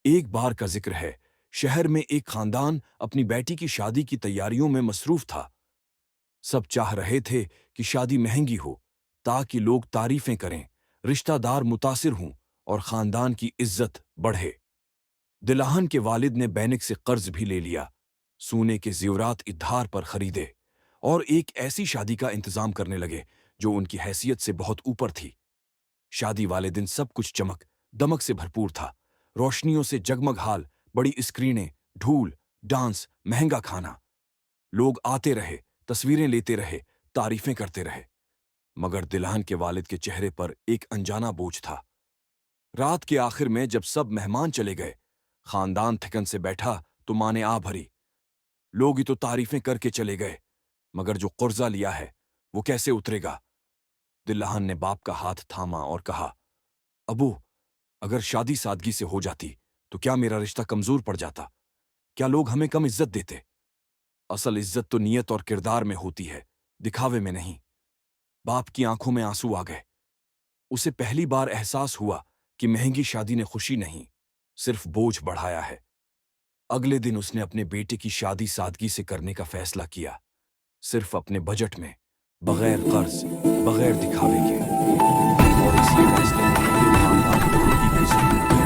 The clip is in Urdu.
ایک بار کا ذکر ہے، شہر میں ایک خاندان اپنی بیٹی کی شادی کی تیاریوں میں مصروف تھا۔ سب چاہ رہے تھے کہ شادی مہنگی ہو تاکہ لوگ تعریفیں کریں، رشتہ دار متاثر ہوں اور خاندان کی عزت بڑھے۔ دلہن کے والد نے بینک سے قرض بھی لے لیا، سونے کے زیورات ادھار پر خریدے اور ایک ایسی شادی کا انتظام کرنے لگے جو ان کی حیثیت سے بہت اوپر تھی۔ شادی والے دن سب کچھ چمک دمک سے بھرپور تھا، روشنیوں سے جگمگ حال، بڑی اسکرینیں، ڈھول، ڈانس، مہنگا کھانا۔ لوگ آتے رہے، تصویریں لیتے رہے، تعریفیں کرتے رہے، مگر دلہن کے والد کے چہرے پر ایک انجانا بوجھ تھا۔ رات کے آخر میں جب سب مہمان چلے گئے، خاندان تھکن سے بیٹھا تو ماں نے آ بھری۔ لوگ ہی تو تعریفیں کر کے چلے گئے، مگر جو قرضہ لیا ہے وہ کیسے اترے گا؟ دلہن نے باپ کا ہاتھ تھاما اور کہا، ابو، اگر شادی سادگی سے ہو جاتی تو کیا میرا رشتہ کمزور پڑ جاتا؟ کیا لوگ ہمیں کم عزت دیتے؟ اصل عزت تو نیت اور کردار میں ہوتی ہے، دکھاوے میں نہیں۔ باپ کی آنکھوں میں آنسو آ گئے۔ اسے پہلی بار احساس ہوا کہ مہنگی شادی نے خوشی نہیں، صرف بوجھ بڑھایا ہے۔ اگلے دن اس نے اپنے بیٹے کی شادی سادگی سے کرنے کا فیصلہ کیا، صرف اپنے بجٹ میں، بغیر قرض، بغیر دکھاوے کے، اور اسی فیصلے نے پورے خاندان کو خوشی محسوس ہوئی۔